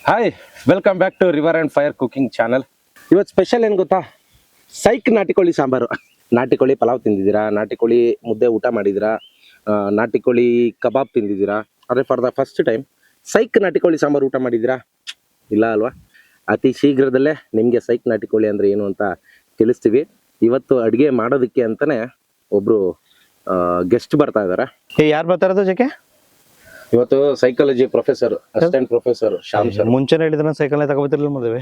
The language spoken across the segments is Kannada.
Hi, welcome back to river and fire cooking channel. ಇವತ್ತು ಸ್ಪೆಷಲ್ ಏನು ಗೊತ್ತಾ? ಸೈಕ್ ನಾಟಿ ಕೋಳಿ ಸಾಂಬಾರು. ನಾಟಿ ಕೋಳಿ ಪಲಾವ್ ತಿಂದಿದ್ದೀರಾ, ನಾಟಿ ಕೋಳಿ ಮುದ್ದೆ ಊಟ ಮಾಡಿದ್ದೀರಾ, ನಾಟಿ ಕೋಳಿ ಕಬಾಬ್ ತಿಂದಿದ್ದೀರಾ. ಆದರೆ ಫಾರ್ ದ ಫಸ್ಟ್ ಟೈಮ್ ಸೈಕ್ ನಾಟಿ ಕೋಳಿ ಸಾಂಬಾರು ಊಟ ಮಾಡಿದ್ದೀರಾ? ಇಲ್ಲ ಅಲ್ವಾ? ಅತಿ ಶೀಘ್ರದಲ್ಲೇ ನಿಮಗೆ ಸೈಕ್ ನಾಟಿ ಕೋಳಿ ಅಂದರೆ ಏನು ಅಂತ ತಿಳಿಸ್ತೀವಿ. ಇವತ್ತು ಅಡುಗೆ ಮಾಡೋದಕ್ಕೆ ಅಂತಲೇ ಒಬ್ಬರು ಗೆಸ್ಟ್ ಬರ್ತಾ ಇದ್ದಾರೆ. ಯಾರು ಬರ್ತಾ ಇರೋದು ಜಕ್ಕೆ? ಇವತ್ತು psychology professor, assistant professor Shyam sir. ಮುಂಚೆನೇ ಹೇಳಿದ್ರೆ ಸೈಕಲ್ ತಗೋಬತ್ತಿರ್ಲಿಲ್ಲ ಮದುವೆ.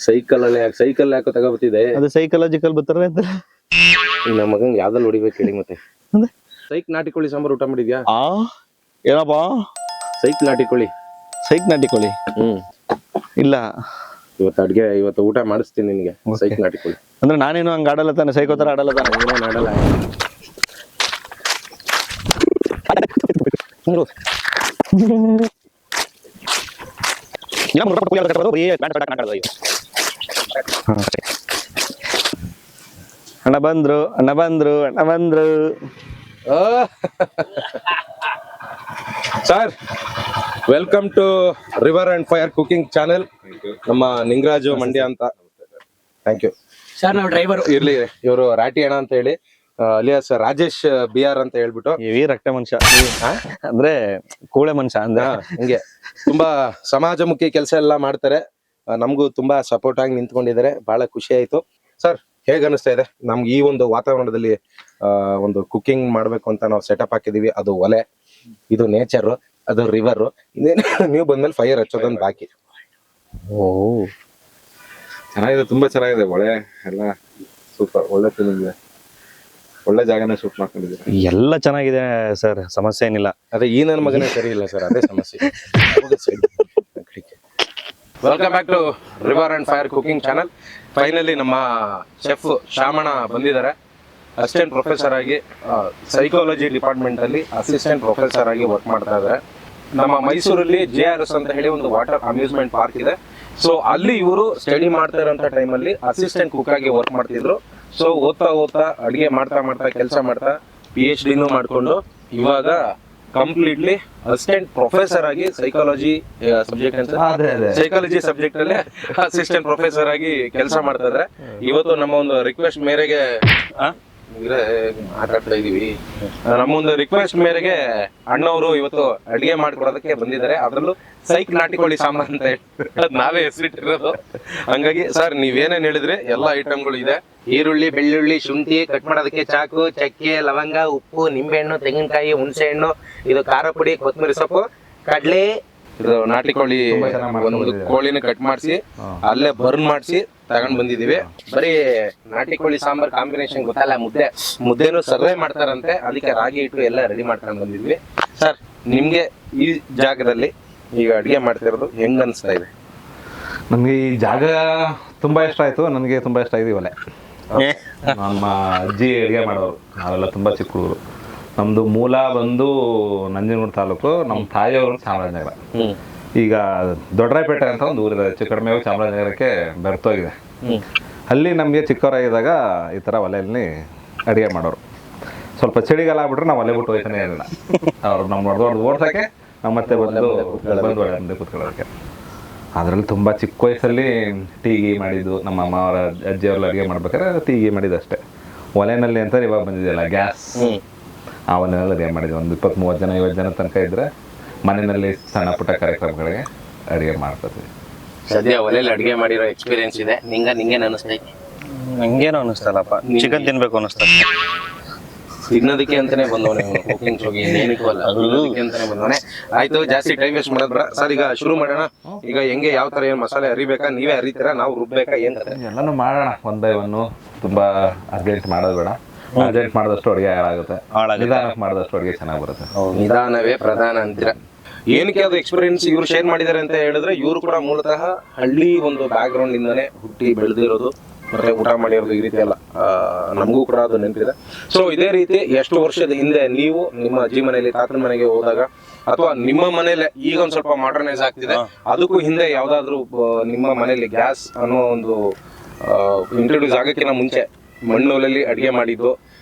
ಸೈಕಲ್ ಯಾಕೋ ತಗೋಬತ್ತಿದೆ. ಅದು ಸೈಕಲಾಜಿಕಲ್ ಬರ್ತಾರೆ ಅಂತ ನಮ್ಮ ಮಗಂಗ್ ಯಾವ್ದಲ್ಲಿ ಹೊಡಿಬೇಕು ಹೇಳಿ. ಮತ್ತೆ ಸೈಕ್ ನಾಟಿ ಕೋಳಿ ಸಾಂಬಾರು ಊಟ ಮಾಡಿದ್ಯಾ? ಏನಪ್ಪ ಸೈಕ್ ನಾಟಿ ಕೋಳಿ? ಸೈಕ್ ನಾಟಿ ಕೋಳಿ ಇಲ್ಲ. ಇವತ್ತು ಊಟ ಮಾಡಿಸ್ತೀನಿ ನಿನ್ಗೆ ಸೈಕ್ ನಾಟಿ ಕೋಳಿ. ಅಂದ್ರೆ ನಾನೇನು ಹಂಗ ಆಡಲ್ಲ ತಾನೆ, ಸೈಕೋ ತರ ಆಡಲ್ಲ ತಾನೆ. ಏನೇನು ಆಡಲ್ಲ. ಅಣ್ಣ ಬಂದ್ರು, ಅಣ್ಣ ಬಂದ್ರು, ಅಣ್ಣ ಬಂದ್ರು. Sir, welcome to river and fire cooking channel. ನಮ್ಮ ನಿಂಗರಾಜು ಮಂಡ್ಯ ಅಂತ. Thank you sir. ನಾವು ಡ್ರೈವರ್ ಇರ್ಲಿ. ಇವರು ರಾಟಿ ಅಣ್ಣ ಅಂತ ಹೇಳಿ, ಅಲಿಯಾಸ್ ರಾಜೇಶ್ ಬಿಆರ್ ಅಂತ ಹೇಳ್ಬಿಟ್ಟು. ಈ ರಕ್ತ ಮನುಷ್ಯ ಅಂದ್ರೆ ಕೂಳೆ ಮನುಷ್ಯ ಅಂದ್ರೆ ಹಿಂಗೆ ತುಂಬಾ ಸಮಾಜಮುಖಿ ಕೆಲಸ ಎಲ್ಲ ಮಾಡ್ತಾರೆ. ನಮಗೂ ತುಂಬಾ ಸಪೋರ್ಟ್ ಆಗಿ ನಿಂತ್ಕೊಂಡಿದ್ದಾರೆ. ಬಹಳ ಖುಷಿ ಆಯ್ತು. ಸರ್, ಹೇಗ್ ಅನಿಸ್ತಾ ಇದೆ ನಮ್ಗೆ ಈ ಒಂದು ವಾತಾವರಣದಲ್ಲಿ ಒಂದು ಕುಕಿಂಗ್ ಮಾಡ್ಬೇಕು ಅಂತ ನಾವು ಸೆಟಪ್ ಹಾಕಿದೀವಿ? ಅದು ಒಲೆ, ಇದು ನೇಚರ್, ಅದು ರಿವರ್. ಇದೇನು ನೀವು ಬಂದ್ಮೇಲೆ ಫೈರ್ ಹಚ್ಚೋದೊಂದು ಬಾಕಿ. ಚೆನ್ನಾಗಿದೆ, ತುಂಬಾ ಚೆನ್ನಾಗಿದೆ. ಒಳ್ಳೆ ಎಲ್ಲ ಸೂಪರ್, ಒಳ್ಳೆ ಫೀಲಿಂಗ್ ಇದೆ. ಒಳ್ಳೆ ಜಾಗನ ಶೂಟ್ ಮಾಡ್ಕೊಂಡಿದ್ದೀವಿ. ಎಲ್ಲ ಚೆನ್ನಾಗಿದೆ ಸರ್, ಸಮಸ್ಯೆ ಏನಿಲ್ಲ. ಅದೇ ಈ ನನ್ನ ಮಗನೇ ಸರಿ ಇಲ್ಲ ಸರ್, ಅದೇ ಸಮಸ್ಯೆ. Welcome back to river and fire cooking channel. Finally ನಮ್ಮ ಶೆಫ್ ಶ್ಯಾಮಣ್ಣ ಬಂದಿದ್ದಾರೆ. ಅಸಿಸ್ಟೆಂಟ್ ಪ್ರೊಫೆಸರ್ ಆಗಿ ಸೈಕಾಲಜಿ ಡಿಪಾರ್ಟ್ಮೆಂಟ್ ಅಲ್ಲಿ ಅಸಿಸ್ಟೆಂಟ್ ಪ್ರೊಫೆಸರ್ ಆಗಿ ವರ್ಕ್ ಮಾಡ್ತಾ ಇದ್ದಾರೆ. ನಮ್ಮ ಮೈಸೂರಲ್ಲಿ JRS ಅಂತ ಹೇಳಿ ಒಂದು ವಾಟರ್ ಅಮ್ಯೂಸ್ಮೆಂಟ್ ಪಾರ್ಕ್ ಇದೆ. ಸೊ ಅಲ್ಲಿ ಇವರು ಸ್ಟಡಿ ಮಾಡ್ತಾ ಇರೋಂಥ ಟೈಮಲ್ಲಿ ಅಸಿಸ್ಟೆಂಟ್ ಕುಕ್ ಆಗಿ ವರ್ಕ್ ಮಾಡ್ತಿದ್ರು. ಸೊ ಓದ್ತಾ ಅಡುಗೆ ಮಾಡ್ತಾ ಕೆಲಸ ಮಾಡ್ತಾ PhD ಮಾಡ್ಕೊಂಡು ಇವಾಗ ಕಂಪ್ಲೀಟ್ಲಿ ಅಸಿಸ್ಟೆಂಟ್ ಪ್ರೊಫೆಸರ್ ಆಗಿ ಸೈಕಾಲಜಿ ಸಬ್ಜೆಕ್ಟ್ ಅಂತ ಸೈಕಾಲಜಿ ಸಬ್ಜೆಕ್ಟ್ ಅಲ್ಲೇ ಅಸಿಸ್ಟೆಂಟ್ ಪ್ರೊಫೆಸರ್ ಆಗಿ ಕೆಲಸ ಮಾಡ್ತಾ ಇದ್ದಾರೆ. ಇವತ್ತು ನಮ್ಮ ಒಂದು ರಿಕ್ವೆಸ್ಟ್ ಮೇರೆಗೆ ಮಾತಾಡ್ತಾ ಇದೀವಿ. ನಮ್ಮೊಂದು ರಿಕ್ವೆಸ್ಟ್ ಮೇರೆಗೆ ಅಣ್ಣವರು ಇವತ್ತು ಅಡಿಗೆ ಮಾಡ್ಕೊಡೋದಕ್ಕೆ ಬಂದಿದ್ದಾರೆ. ಅದ್ರಲ್ಲೂ ಸೈಕ್ ನಾಟಿ ಕೋಳಿ ಸಾಂಬಾರ್ ಅಂತ ಹೇಳಿ ನಾವೇ ಹೆಸರಿಟ್ಟಿರೋದು. ಹಂಗಾಗಿ ಸರ್, ನೀವೇನೇನ್ ಹೇಳಿದ್ರೆ ಎಲ್ಲಾ ಐಟಮ್ಗಳು ಇದೆ. ಈರುಳ್ಳಿ, ಬೆಳ್ಳುಳ್ಳಿ, ಶುಂಠಿ ಕಟ್ ಮಾಡೋದಕ್ಕೆ ಚಾಕು, ಚಕ್ಕೆ, ಲವಂಗ, ಉಪ್ಪು, ನಿಂಬೆಹಣ್ಣು, ತೆಂಗಿನಕಾಯಿ, ಹುಣಸೆ ಹಣ್ಣು, ಇದು ಖಾರ ಪುಡಿ, ಕೊತ್ತಂಬರಿ ಸೊಪ್ಪು, ಕಡ್ಲೆ. ಇದು ನಾಟಿ ಕೋಳಿ, ಒಂದು ಕೋಳಿನ ಕಟ್ ಮಾಡಿಸಿ ಅಲ್ಲೇ ಬರ್ನ್ ಮಾಡಿಸಿ ತಗೊಂಡ್ ಬಂದಿದೀವಿ. ಬರೀ ನಾಟಿ ಕೋಳಿ ಸಾಂಬಾರ್ ಕಾಂಬಿನೇಷನ್ ಗೊತ್ತಲ್ಲ, ಮುದ್ದೆನೂ ಸರ್ವೆ ಮಾಡ್ತಾರಂತೆ, ಅದಕ್ಕೆ ರಾಗಿ ಹಿಟ್ಟು ಎಲ್ಲ ರೆಡಿ ಮಾಡ್ಕೊಂಡು ಬಂದಿದ್ವಿ. ಸರ್, ನಿಮ್ಗೆ ಈ ಜಾಗದಲ್ಲಿ ಈಗ ಅಡಿಗೆ ಮಾಡ್ತಿರೋದು ಹೆಂಗ್ ಅನ್ಸ್ತಾ ಇದೆ? ನಮ್ಗೆ ಈ ಜಾಗ ತುಂಬಾ ಇಷ್ಟ ಆಯ್ತು. ನನಗೆ ತುಂಬಾ ಇಷ್ಟ ಆಗಿದೆ ಒಲೆ. ನಮ್ಮ ಅಜ್ಜಿ ಅಡುಗೆ ಮಾಡೋರು, ನಾವೆಲ್ಲ ತುಂಬಾ ಚಿಕ್ಕ ಹುಡುಗರು. ನಮ್ದು ಮೂಲ ಬಂದು ನಂಜನಗೂಡು ತಾಲೂಕು, ನಮ್ಮ ತಾಯಿಯವರು ಚಾಮರಾಜನಗರ. ಈಗ ದೊಡ್ಡರಾಯಪೇಟೆ ಅಂತ ಒಂದು ಊರಿದೆ, ಹೆಚ್ಚು ಕಡಿಮೆ ಚಾಮರಾಜನಗರಕ್ಕೆ ಬೆರ್ತೋಗಿದೆ. ಅಲ್ಲಿ ನಮಗೆ ಚಿಕ್ಕವರಾಗಿದ್ದಾಗ ಈ ಥರ ಒಲೆಯಲ್ಲಿ ಅಡುಗೆ ಮಾಡೋರು. ಸ್ವಲ್ಪ ಚಳಿಗಾಲ ಆಗ್ಬಿಟ್ರೆ ನಾವು ಒಲೆ ಬಿಟ್ಟು ಹೋಯ್ತಾನೆ ಇರಲಿಲ್ಲ. ಅವ್ರು ನಮ್ಮ ಓಡ್ಸೋಕ್ಕೆ ನಮ್ಮ ಮತ್ತೆ ಬಂದು ಒಲೆ ಮುಂದೆ ಕೂತ್ಕೊಳ್ಳೋಕ್ಕೆ. ಅದರಲ್ಲಿ ತುಂಬ ಚಿಕ್ಕ ವಯಸ್ಸಲ್ಲಿ ಟೀಗಿ ಮಾಡಿದ್ದು, ನಮ್ಮ ಅಮ್ಮ ಅವರ ಅಜ್ಜಿಯವ್ರಲ್ಲಿ ಅಡುಗೆ ಮಾಡ್ಬೇಕಾದ್ರೆ ಟೀಗಿ ಮಾಡಿದ್ದು ಅಷ್ಟೇ. ಒಲೆನಲ್ಲಿ ಅಂತ ಇವಾಗ ಬಂದಿದೆಯಲ್ಲ ಗ್ಯಾಸ್, ಆ ಒಲೆನಲ್ಲಿ ಅಡುಗೆ ಮಾಡಿದ್ವಿ. ಒಂದು 20-30 ಜನ 50 ಜನ ತನಕ ಇದ್ದರೆ ಮನೆಯಲ್ಲಿ ಸಣ್ಣ ಪುಟ್ಟ ಕಾರ್ಯಕ್ರಮಗಳಿಗೆ ಅಡುಗೆ ಮಾಡ್ತೀವಿ. ಸದ್ಯ ಒಲೆಯಲ್ಲಿ ಅಡುಗೆ ಮಾಡಿರೋ ಎಕ್ಸ್ಪೀರಿಯನ್ಸ್ ಇದೆ. ನಿಂಗೇನು ಅನಿಸ್ತೈತೆ? ನಂಗೇನು ಅನ್ನಿಸ್ತಲ್ಲಪ್ಪ, ಚಿಕನ್ ತಿನ್ಬೇಕು ಅನ್ನಿಸ್ತದೆ. ತಿನ್ನೋದಕ್ಕೆ ಅಂತಾನೆ ಬಂದವನೇ ಕುಕಿಂಗ್ ಶೋಗೆ, ಏನಕ್ಕೂ ಅಲ್ಲ, ಅಂತಾನೆ ಬಂದವನೇ. ಆಯ್ತು, ಜಾಸ್ತಿ ಟೈಮ್ ವೇಸ್ಟ್ ಮಾಡೋದ್ರ. ಸರ್, ಈಗ ಶುರು ಮಾಡೋಣ. ಈಗ ಹೆಂಗೆ ಯಾವ ತರ ಏನ್ ಮಸಾಲೆ ಅರಿಬೇಕಾ? ನೀವೇ ಅರಿತೀರಾ, ನಾವು ರುಬ್ಬೇಕಾ? ಏನ್ ಎಲ್ಲಾನು ಮಾಡೋಣ ಒನ್ ಬೈ ಒನ್. ತುಂಬಾ ಅರ್ಜೆಂಟ್ ಮಾಡೋದು ಬೇಡ. ಅರ್ಜೆಂಟ್ ಮಾಡಿದಷ್ಟು ಅಡುಗೆ ಹಾಳಾಗುತ್ತೆ, ನಿಧಾನಕ್ಕೆ ಮಾಡಿದಷ್ಟು ಅಡುಗೆ ಚೆನ್ನಾಗಿ ಬರುತ್ತೆ. ನಿಧಾನವೇ ಪ್ರಧಾನ ಅಂತೀರ. ಏನಕ್ಕೆ ಅದು ಎಕ್ಸ್ಪೀರಿಯನ್ಸ್ ಇವ್ರು ಶೇರ್ ಮಾಡಿದ್ದಾರೆ ಅಂತ ಹೇಳಿದ್ರೆ, ಇವರು ಕೂಡ ಮೂಲತಃ ಹಳ್ಳಿ ಒಂದು ಬ್ಯಾಕ್ ಗ್ರೌಂಡ್ ಇಂದಾನೆ ಹುಟ್ಟಿ ಬೆಳೆದಿರೋದು, ಮತ್ತೆ ಊಟ ಮಾಡಿರೋದು. ಈ ರೀತಿ ಎಲ್ಲ ನಮಗೂ ಕೂಡ ಅದು ನೆನಪಿದೆ. ಸೊ ಇದೇ ರೀತಿ ಎಷ್ಟು ವರ್ಷದ ಹಿಂದೆ ನೀವು ನಿಮ್ಮ ಅಜ್ಜಿ ಮನೆಯಲ್ಲಿ, ತಾತನ ಮನೆಗೆ ಹೋದಾಗ, ಅಥವಾ ನಿಮ್ಮ ಮನೇಲೆ ಈಗ ಒಂದ್ ಸ್ವಲ್ಪ ಮಾಡರ್ನೈಸ್ ಆಗ್ತಿದೆ, ಅದಕ್ಕೂ ಹಿಂದೆ ಯಾವ್ದಾದ್ರು ನಿಮ್ಮ ಮನೆಯಲ್ಲಿ ಗ್ಯಾಸ್ ಅನ್ನೋ ಒಂದು ಇಂಟ್ರೊಡ್ಯೂಸ್ ಆಗಕ್ಕಿಂತ ಮುಂಚೆ ಮಣ್ಣೊಲೆಯಲ್ಲಿ ಅಡಿಗೆ ಮಾಡಿದ್ದು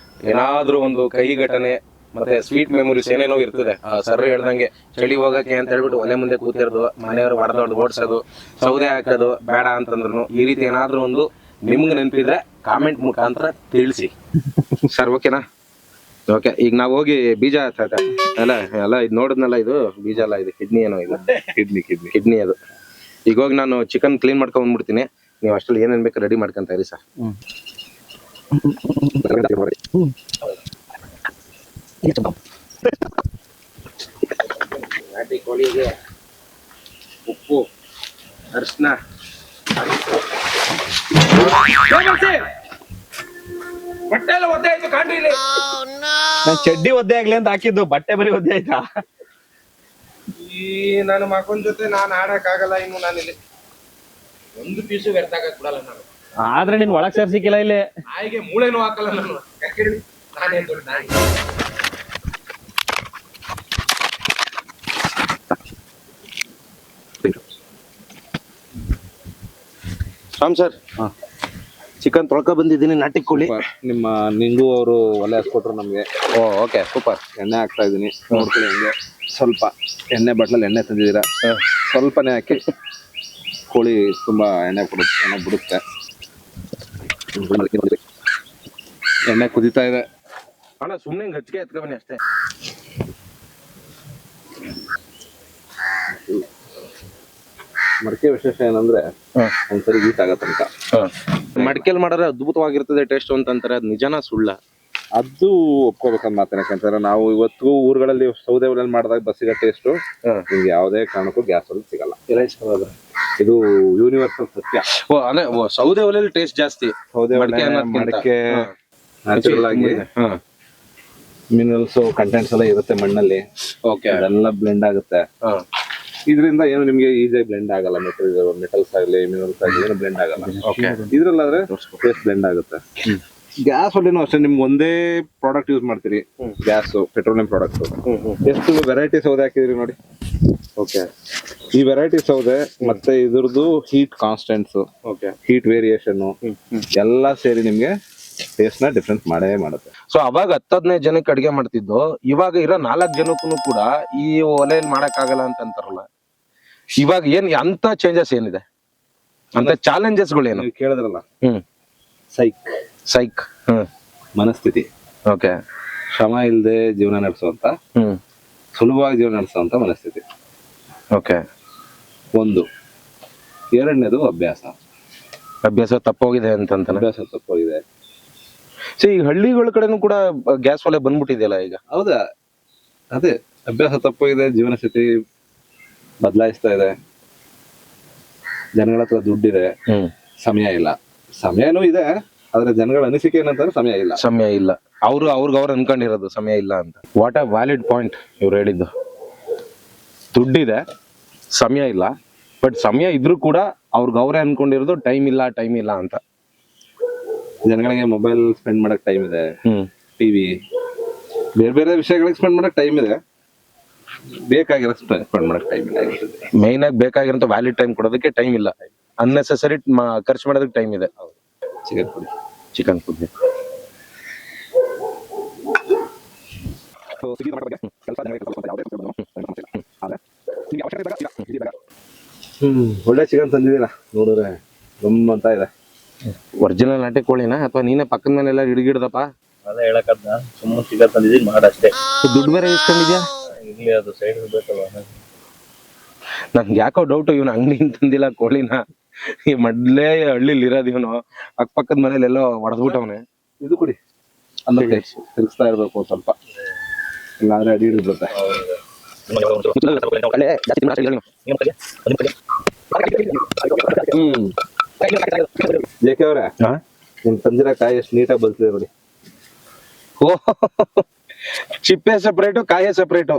ಏನಾದ್ರೂ ಒಂದು ಕಹಿ ಘಟನೆ ಮತ್ತೆ ಸ್ವೀಟ್ ಮೆಮೊರೀಸ್ ಏನೇನೋ ಇರ್ತದೆ. ಸರ್ ಹೇಳ್ದಂಗೆ ಚಳಿ ಹೋಗಕ್ಕೆ ಅಂತ ಹೇಳ್ಬಿಟ್ಟು ಒಲೆ ಮುಂದೆ ಕೂತಿರೋದು, ಮನೆಯವರು ಹೊಡೆದೊಡ್ದು ಓಡಿಸೋದು, ಸೌದೆ ಹಾಕೋದು ಬೇಡ ಅಂತಂದ್ರು. ಈ ರೀತಿ ಏನಾದ್ರೂ ಒಂದು ನಿಮ್ಗೆ ನೆನಪಿದ್ರೆ ಕಾಮೆಂಟ್ ಮುಖಾಂತರ ತಿಳಿಸಿ ಸರ್. ಓಕೆನಾ? ಓಕೆ, ಈಗ ನಾವು ಹೋಗಿ ಬೀಜ ಅಲ್ಲ ಅಲ್ಲ ಇದು ನೋಡಿದ್ನಲ್ಲ, ಇದು ಬೀಜ ಅಲ್ಲ, ಇದು ಕಿಡ್ನಿ ಏನೋ, ಇದು ಕಿಡ್ನಿ ಅದು. ಈಗ ಹೋಗಿ ನಾನು ಚಿಕನ್ ಕ್ಲೀನ್ ಮಾಡ್ಕೊಂಡ್ ಬಂದ್ಬಿಡ್ತೀನಿ. ನೀವು ಅಷ್ಟರಲ್ಲಿ ಏನೇನ್ ಬೇಕು ರೆಡಿ ಮಾಡ್ಕೊಂತ ಇರಿ ಸರ್. ನಾಟಿ ಕೋಳಿಗೆ ಉಪ್ಪು, ಅರಿಶಿನ, ಬಟ್ಟೆ ಎಲ್ಲ ಒದ್ದೆ ಆಯ್ತು ಕಾಣ್ರಿ ಇಲ್ಲಿ. ನಾನ್ ಚಡ್ಡಿ ಒದ್ದೆ ಆಗ್ಲಿ ಅಂತ ಹಾಕಿದ್ದು, ಬಟ್ಟೆ ಬರೀ ಒದ್ದೆ ಆಯ್ತಾ? ಈ ನನ್ನ ಮಗನ ಜೊತೆ ನಾನು ಆಡಕ್ ಆಗಲ್ಲ ಇನ್ನು. ನಾನು ಇಲ್ಲಿ ಒಂದು ಪೀಸು ವ್ಯರ್ಥ ಆಗಕ್ ಬಿಡಲ್ಲ ನಾನು. ಆದ್ರೆ ನಿನ್ ಒಳಗ್ ಸೇರ್ಸಿಕ್ಕಿಲ್ಲ ಇಲ್ಲಿ. ನಾಯಿಗೆ ಮೂಳೆನೂ ಹಾಕಲ್ಲ ನಾನು. ಯಾಕೆ ನಾನೇನ್ ದೊಡ್ಡ ನಾಯಿ? ರಾಮ್ ಸರ್, ಚಿಕನ್ ತೊಳ್ಕ ಬಂದಿದ್ದೀನಿ, ನಾಟಿ ಕೋಳಿ. ನಿಮ್ಮ ನಿಂಗು ಅವರು ಒಲೆ ಹಾಕ್ಕೊಟ್ರು ನಮ್ಗೆ. ಓ ಓಕೆ, ಸೂಪರ್. ಎಣ್ಣೆ ಹಾಕ್ತಾ ಇದೀನಿ, ನೋಡ್ಕೊಳ್ಳಿ. ಹಂಗೆ ಸ್ವಲ್ಪ ಎಣ್ಣೆ ಬಟ್ಲಲ್ಲಿ ಎಣ್ಣೆ ತಂದಿದ್ದೀರಾ, ಸ್ವಲ್ಪನೇ ಹಾಕಿ. ಕೋಳಿ ತುಂಬಾ ಎಣ್ಣೆ ಬಿಡುತ್ತೆ. ಎಣ್ಣೆ ಕುದೀತಾ ಇದೆ. ಅಣ್ಣ ಸುಮ್ನೆ ಗಚ್ಚಿಗೆ ಎತ್ಕೊ ಬನ್ನಿ ಅಷ್ಟೇ. ಮಡಿಕೆ ವಿಶೇಷ ಏನಂದ್ರೆ ಒಂದ್ಸರಿ ಹೀಟ್ ಆಗತ್ತಂತ. ಮಡಿಕೆಲ್ ಮಾಡಿದ್ರೆ ಅದ್ಭುತವಾಗಿರ್ತದೆ ಟೇಸ್ಟ್ ಅಂತಂತಾರೆ. ಅದ್ ನಿಜನಾ ಸುಳ್ಳ? ಅದು ಒಪ್ಕೋಬೇಕಂತ ಮಾತೇನೆ. ಯಾಕಂದ್ರೆ ನಾವು ಇವತ್ತು ಊರುಗಳಲ್ಲಿ ಸೌದೆ ಒಲೆಯಲ್ಲಿ ಮಾಡಿದಾಗ ಬಸ್ಸಿಗೆ ಟೇಸ್ಟು ನಿಮ್ಗೆ ಯಾವುದೇ ಕಾರಣಕ್ಕೂ ಗ್ಯಾಸ್ ಅಲ್ಲಿ ಸಿಗಲ್ಲ. ಇದು ಯೂನಿವರ್ಸಲ್ ಸತ್ಯ. ಓ ಅಂದ್ರೆ ಸೌದೆ ಒಲೆಯಲ್ಲಿ ಟೇಸ್ಟ್ ಜಾಸ್ತಿ. ಸೌದೆ ಮಡಿಕೆ ನ್ಯಾಚುರಲ್ ಆಗಿ ಮಿನರಲ್ಸ್ ಕಂಟೆಂಟ್ಸ್ ಎಲ್ಲ ಇರುತ್ತೆ ಮಣ್ಣಲ್ಲಿ. ಓಕೆ, ಅದೆಲ್ಲ ಬ್ಲೆಂಡ್ ಆಗುತ್ತೆ. ಇದರಿಂದ ಏನು ನಿಮ್ಗೆ ಈಸಿಯಾಗಿ ಬ್ಲೆಂಡ್ ಆಗಲ್ಲ. ಮೆಟಲ್ಸ್ ಆಗಲಿ ಮಿನರಲ್ಸ್ ಆಗಲಿ ಏನು ಬ್ಲೆಂಡ್ ಆಗಲ್ಲ. ಇದ್ರಲ್ಲಾದ್ರೆ ಟೇಸ್ಟ್ ಬ್ಲೆಂಡ್ ಆಗುತ್ತೆ. ಗ್ಯಾಸ್ ಒಲೆನೂ ಅಷ್ಟೇ, ನಿಮ್ಗೆ ಒಂದೇ ಪ್ರಾಡಕ್ಟ್ ಯೂಸ್ ಮಾಡ್ತೀರಿ. ಗ್ಯಾಸ್ ಪೆಟ್ರೋಲಿಯಂ ಪ್ರಾಡಕ್ಟ್ ಎಷ್ಟು ವೆರೈಟಿ ಸೌದೆ ಹಾಕಿದ್ರಿ ನೋಡಿ. ಓಕೆ, ಈ ವೆರೈಟಿ ಸೌದೆ ಮತ್ತೆ ಇದ್ರದ್ದು ಹೀಟ್ ಕಾನ್ಸ್ಟೆಂಟ್ಸ್, ಹೀಟ್ ವೇರಿಯೇಷನ್ ಎಲ್ಲ ಸೇರಿ ನಿಮ್ಗೆ ಟೇಸ್ಟ್ ನ ಡಿಫ್ರೆನ್ಸ್ ಮಾಡೇ ಮಾಡುತ್ತೆ. ಸೊ ಅವಾಗ 10-15 ಜನಕ್ಕೆ ಅಡಿಗೆ ಮಾಡ್ತಿದ್ದು, ಇವಾಗ ಇರೋ 4 ಜನಕ್ಕೂ ಕೂಡ ಈ ಒಲೆಯಲ್ಲಿ ಮಾಡಕ್ ಆಗಲ್ಲ ಅಂತ ಅಂತಾರಲ್ಲ. ಇವಾಗ ಏನ್ ಅಂತ ಚೇಂಜಸ್ ಏನಿದೆ, ಅಂತ ಚಾಲೆಂಜಸ್ ಗಳೇನು? ನೀವು ಕೇಳಿದ್ರಲ್ಲ, ಸೈಕ್ ಮನಸ್ಥಿತಿ. ಓಕೆ, ಶ್ರಮ ಇಲ್ಲದೆ ಜೀವನ ನಡೆಸುವಂತ, ಸುಲಭವಾಗಿ ಜೀವನ ನಡೆಸುವಂತ ಮನಸ್ಥಿತಿ. ಓಕೆ, ಒಂದು. ಎರಡನೇದು ಅಭ್ಯಾಸ ತಪ್ಪೋಗಿದೆ ಅಂತಂತಾನೆ. ಅಭ್ಯಾಸ ತಪ್ಪೋಗಿದೆ. ಈ ಹಳ್ಳಿಗಳ ಕಡೆನೂ ಕೂಡ ಗ್ಯಾಸ್ ಒಲೆ ಬಂದ್ಬಿಟ್ಟಿದೆಯಲ್ಲ ಈಗ. ಹೌದಾ? ಅದೇ ಅಭ್ಯಾಸ ತಪ್ಪೋಗಿದೆ, ಜೀವನ ಸ್ಥಿತಿ ಬದಲಾಯಿಸ್ತಾ ಇದೆ. ಜನಗಳ ಹತ್ರ ದುಡ್ಡಿದೆ, ಸಮಯ ಇಲ್ಲ. ಸಮಯನೂ ಇದೆ, ಆದ್ರೆ ಜನಗಳ ಅನಿಸಿಕೆ ಏನಂತಂದ್ರೆ ಸಮಯ ಇಲ್ಲ. ಅವ್ರು ಅನ್ಕೊಂಡಿರೋದು ಸಮಯ ಇಲ್ಲ ಅಂತ. ವಾಟ್ ಅ ವ್ಯಾಲಿಡ್ ಪಾಯಿಂಟ್ ಇವ್ರು ಹೇಳಿದ್ದು. ದುಡ್ಡಿದೆ, ಸಮಯ ಇಲ್ಲ. ಬಟ್ ಸಮಯ ಇದ್ರೂ ಕೂಡ ಅವ್ರೇ ಅನ್ಕೊಂಡಿರೋದು ಟೈಮ್ ಇಲ್ಲ ಅಂತ. ಜನಗಳಿಗೆ ಮೊಬೈಲ್ ಸ್ಪೆಂಡ್ ಮಾಡಕ್ ಟೈಮ್ ಇದೆ, ಟಿವಿ ಬೇರೆ ಬೇರೆ ವಿಷಯಗಳಿಗೆ ಸ್ಪೆಂಡ್ ಮಾಡಕ್ ಟೈಮ್ ಇದೆ. ಬೇಕಾಗಿರೋ ಸ್ಪೆಂಡ್ ಮಾಡಕ್ ಟೈಮ್ ಇಲ್ಲ. ಮೈನ್ ಆಗಿ ಬೇಕಾಗಿರೋ ವ್ಯಾಲಿಡ್ ಟೈಮ್ ಕೊಡೋದಕ್ಕೆ ಟೈಮ್ ಇಲ್ಲ. ಅನ್ನೆಸೆಸರಿ ಖರ್ಚು ಮಾಡೋದಕ್ಕೆ ಟೈಮ್ ಇದೆ. ಚಿಕನ್ ಪುಡಿ ಒಳ್ಳೆ ಚಿಕನ್ ತಂದಿದ್ದೀರಾ, ನೋಡಿದ್ರೆ ಗಮ್ ಅಂತ ಇದೆ. ಒರಿಜಿನಲ್ ನಾಟಿ ಕೋಳಿನ ಅಥವಾ ನೀನೇ ಪಕ್ಕದ ಮನೆಲ್ಲ ಹಿಡಿದಪ್ಪ? ಅದೇ ಹೇಳಕದ್ನ, ಸುಮ್ಮನೆ ಚಿಕನ್ ತಂದಿದ್ದೀನಿ ಮಾಡಷ್ಟೇ. ದುಡ್ಡು ಬೇರೆ ಇಸ್ಕೊಂಡಿದ್ಯಾ? ಇಲ್ಲಿ ಅದು ಸೈಡ್ ಬೇಕಲ್ಲ. ನನ್ಗೆ ಯಾಕೋ ಡೌಟ್, ಇವನು ಅಂಗಡಿಯಿಂದ ತಂದಿಲ್ಲ ಕೋಳಿನ. ಈ ಮೊದ್ಲೇ ಹಳ್ಳಿಲಿ ಇರೋದು ಇವನು. ಅಕ್ಕಪಕ್ಕದ ಮನೇಲಿ ಎಲ್ಲೋ ಹೊಡೆದ್ಬಿಟ್ಟವನೆ. ಇದು ಕೊಡಿ, ಅನ್ನಕ್ಕೆ ತಿರ್ಗಿಸ್ತಾ ಇರ್ಬೇಕು ಸ್ವಲ್ಪ, ಇಲ್ಲಾಂದ್ರೆ ಅಡಿ ಹಿಡಿದ್ಬಿಡುತ್ತೆ. ಜೆ.ಕೆ. ಅವ್ರೆ, ನಿಮ್ ತಂದಿರೋ ಕಾಯಿ ಎಷ್ಟು ನೀಟಾಗಿ ಬಲ್ತಿದೆ ನೋಡಿ. ಓ, ಚಿಪ್ಪೆ ಸೆಪರೇಟು, ಕಾಯೇ ಸೆಪರೇಟು.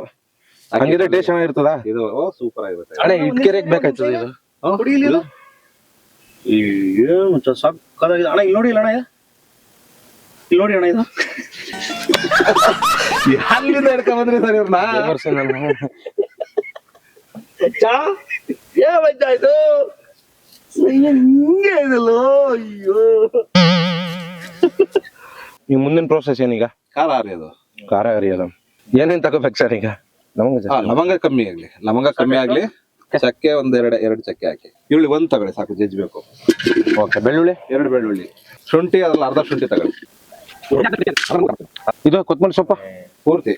ಹಂಗಿದ್ರೆ ಟೇಸ್ಟ್ ಚೆನ್ನಾಗಿರ್ತದ ಇದು. ಸೂಪರ್ ಆಗಿರುತ್ತೆ. ಅಣ್ಣ, ಇಟ್ಕೆರೆಗೆ ಬೇಕಾಯ್ತದ ಇದು. ಸಕ್ಕತ್ತಾಗಿದೆ ಅಣ್ಣ. ಇಲ್ಲಿ ನೋಡಿ ಅಣ್ಣ, ಇಲ್ಲಿ ನೋಡಿ ಅಣ್ಣ, ಇದು ಅಲ್ಲಿಂದ ಹಿಡ್ಕೊಂಡ್ ಬಂದ್ರಿ ಸರ್ ಇವ್ರನ್ನ. ಏನಾಯ್ತು ಹಿಂಗೆ ಇದಲ್ಲೋ. ಅಯ್ಯೋ, ಈಗ ಮುಂದಿನ ಪ್ರೋಸೆಸ್ ಏನೀಗ? ಖಾರ ಅರಿಯೋದು. ಖಾರ ಅರಿಯೋದು. ಏನೇನ್ ತಗೋಬೇಕು ಸರ್ ಈಗ ನಮಗೆ ಲವಂಗ ಕಮ್ಮಿ ಆಗ್ಲಿ ಚಕ್ಕೆ ಒಂದ್ ಎರಡು ಚಕ್ಕೆ ಹಾಕಿ. ಈರುಳ್ಳಿ ಒಂದ್ ತಗೊಳ್ಳಿ ಸಾಕು, ಜಜ್ಬೇಕು. ಓಕೆ. ಬೆಳ್ಳುಳ್ಳಿ 2 ಬೆಳ್ಳುಳ್ಳಿ, ಶುಂಠಿ ಅದ್ರಲ್ಲಿ ಅರ್ಧ ಶುಂಠಿ ತಗೊಳ್ಳಿ. ಇದು ಕೊತ್ತಂಬರಿ ಸೊಪ್ಪು ಪೂರ್ತಿ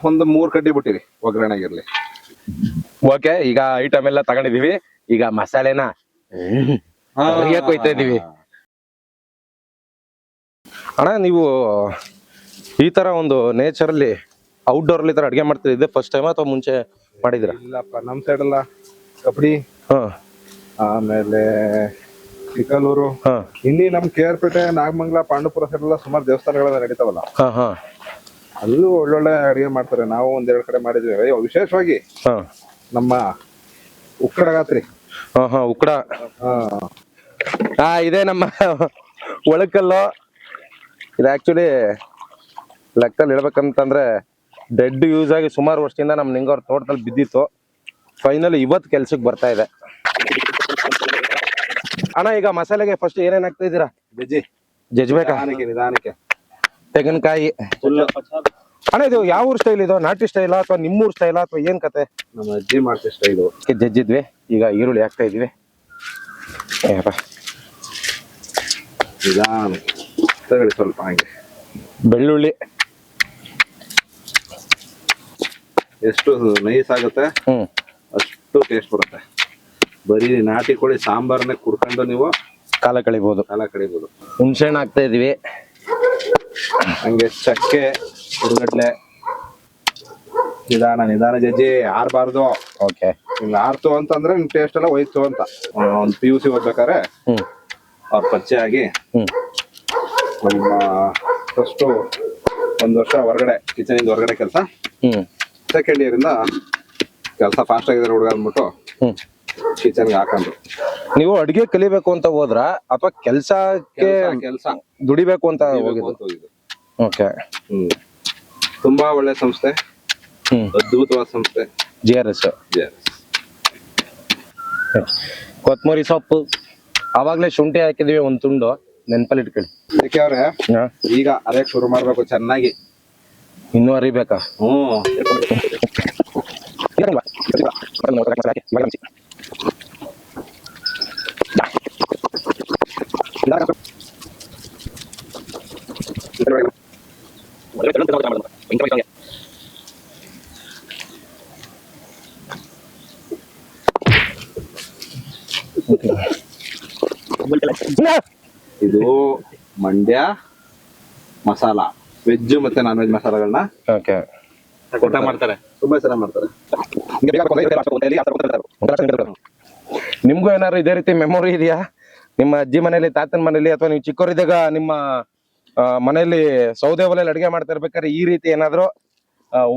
ಒಂದು 3 ಕಡ್ಡಿ ಬಿಟ್ಟಿರಿ ಒಗ್ಗರಣೆಗಿರ್ಲಿ. ಓಕೆ. ಈಗ ಐಟಮ್ ಎಲ್ಲ ತಗೊಂಡಿದೀವಿ. ಈಗ ಮಸಾಲೆನ ಕೊಯ್ತಾ ಇದೀವಿ. ಅಣ್ಣ ನೀವು ಈ ತರ ಒಂದು ನೇಚರ್ ಅಲ್ಲಿ ಔಟ್ಡೋರ್ ಅಲ್ಲಿ ತರ ಅಡ್ಗೆ ಮಾಡ್ತೀರಿ, ಇದೆ ಫಸ್ಟ್ ಟೈಮ್ ಅಥವಾ ಮುಂಚೆ ಮಾಡಿದ್ರ? ಇಲ್ಲಪ್ಪ, ನಮ್ ಸೈಡ್ ಎಲ್ಲ ಕಬಡ್ಡಿ, ಆಮೇಲೆ ಚಿಕ್ಕಲೂರು, ಇಲ್ಲಿ ನಮ್ KR ಪೇಟೆ, ನಾಗಮಂಗಲ, ಪಾಂಡುಪುರ ಸೈಡ್ ಎಲ್ಲ ಸುಮಾರು ದೇವಸ್ಥಾನಗಳೆಲ್ಲ ನಡೀತಾವಲ್ಲ, ಅಲ್ಲೂ ಒಳ್ಳೊಳ್ಳೆ ಅಡಿಗೆ ಮಾಡ್ತಾರೆ. ನಾವು 1-2 ಕಡೆ ಮಾಡಿದ್ವಿ. ವಿಶೇಷವಾಗಿ ನಮ್ಮ ಉಕ್ಕಡಗಾತ್ರಿ ಉಕ್ಕಡ ಇದೆ ನಮ್ಮ ಒಳಕಲ್ಲು. ಇದು ಆಕ್ಚುಲಿ ಲೆಕ್ಕದಲ್ಲಿ ಹೇಳ್ಬೇಕಂತಂದ್ರೆ ಡೆಡ್ ಯೂಸ್ ಆಗಿ ಸುಮಾರು ವರ್ಷದಿಂದ ನಮ್ ನಿಂಗವ್ರ ತೋಟದಲ್ಲಿ ಬಿದ್ದಿತ್ತು. ಫೈನಲ್ ಇವತ್ತು ಕೆಲ್ಸಕ್ಕೆ ಬರ್ತಾ ಇದೆ. ಅಣ್ಣ ಈಗ ಮಸಾಲೆಗೆ ಫಸ್ಟ್ ಏನೇನ್ ಹಾಕ್ತಾ ಇದ್ದೀರಾ? ಜಜ್ಬೇಕಾ? ನಿಧಾನಕ್ಕೆ ತೆಂಗಿನಕಾಯಿ. ಅಣ್ಣ ಇದು ಯಾವ ಊರ್ ಸ್ಟೈಲ್? ಇದು ನಾಟಿ ಸ್ಟೈಲ್ ಅಥವಾ ನಿಮ್ಮೂರ್ ಸ್ಟೈಲ್ ಅಥವಾ ಏನ್ ಕತೆ? ನಮ್ಮ ಅಜ್ಜಿ ಮಾಡ್ತಿದ್ದ ಸ್ಟೈಲು. ಜಜ್ಜಿದ್ವಿ. ಈಗ ಈರುಳ್ಳಿ ಹಾಕ್ತಾ ಇದೀವಿ. ನಿಧಾನಕ್ಕೆ ತಗೊಳ್ಳಿ ಸ್ವಲ್ಪ ಹಂಗೆ. ಬೆಳ್ಳುಳ್ಳಿ ಎಷ್ಟು ನೈಸ್ ಆಗುತ್ತೆ ಅಷ್ಟು ಟೇಸ್ಟ್ ಬರುತ್ತೆ. ಬರೀ ನಾಟಿ ಕೋಳಿ ಸಾಂಬಾರನ್ನೇ ಕುಡ್ಕೊಂಡು ನೀವು ಕಾಲ ಕಳಿಬಹುದು. ಹುಣಸೆ ಹಣ್ಣು ಹಾಕ್ತಾ ಇದೀವಿ. ಹಂಗೆ ಚಕ್ಕೆ, ಹುರುಗಡ್ಲೆ. ನಿಧಾನ ಜಜ್ಜಿ, ಆರ್ಬಾರ್ದು. ಓಕೆ. ಹಿಂಗ ಆರ್ತು ಅಂತಂದ್ರೆ ನಿಮ್ ಟೇಸ್ಟ್ ಎಲ್ಲ ಹೋಯ್ತು ಅಂತ. ಒಂದು PUC ಓದ್ಬೇಕಾರೆ ಅವ್ರ ಪರಿಚಯ ಆಗಿ ನಮ್ಮ ಫಸ್ಟ್ 1 ವರ್ಷ ಹೊರಗಡೆ ಕಿಚನ್ ಇಂದ ಹೊರಗಡೆ ಕೆಲಸ, ಸೆಕೆಂಡ್ ಇಯರ್ ಇಂದ ಕೆಲಸ ಫಾಸ್ಟ್ ಆಗಿದ್ರೆ ಹುಡುಗ ಅಂದ್ಬಿಟ್ಟು ಕಿಚನ್ಗೆ ಹಾಕೊಂಡ್ರು. ನೀವು ಅಡಿಗೆ ಕಲಿಬೇಕು ಅಂತ ಹೋದ್ರ ಅಥವಾ ಕೆಲಸಕ್ಕೆ ದುಡಿಬೇಕು ಅಂತ ಹೋಗಿದ್ದು? ಓಕೆ. ತುಂಬಾ ಒಳ್ಳೆ ಸಂಸ್ಥೆ, ಅದ್ಭುತವಾದ ಸಂಸ್ಥೆ JRS. ಕೊತ್ತಂಬರಿ ಸೊಪ್ಪು ಅವಾಗ್ಲೇ ಶುಂಠಿ ಹಾಕಿದೀವಿ, ಒಂದು ತುಂಡು ನೆನ್ಪಲ್ಲಿ ಇಟ್ಕೊಳ್ಳಿ. ಅದಕ್ಕೆ ಅವ್ರೆ ಈಗ ಅರೆಕ್ ಶುರು ಮಾಡ್ಬೇಕು ಚೆನ್ನಾಗಿ. ಇನ್ನೂ ಅರಿಬೇಕಾ? ಇದು ಮಂಡ್ಯ ಮಸಾಲ, ವೆಜ್ ಮತ್ತೆ ನಾನ್ ವೆಜ್ ಮಸಾಲಗಳನ್ನ ಊಟ ಮಾಡ್ತಾರೆ. ತುಂಬಾ ಚೆನ್ನಾಗಿ ಮಾಡ್ತಾರೆ. ನಿಮ್ಗೂ ಏನಾದ್ರು ಇದೇ ರೀತಿ ಮೆಮೊರಿ ಇದೆಯಾ? ನಿಮ್ಮ ಅಜ್ಜಿ ಮನೇಲಿ, ತಾತನ ಮನೇಲಿ, ಅಥವಾ ನೀವು ಚಿಕ್ಕವರಿದ್ದಾಗ ನಿಮ್ಮ ಮನೆಯಲ್ಲಿ ಸೌದೆ ಒಲೆಯಲ್ಲಿ ಅಡಿಗೆ ಮಾಡ್ತಾ ಇರ್ಬೇಕಾದ್ರೆ ಈ ರೀತಿ ಏನಾದ್ರು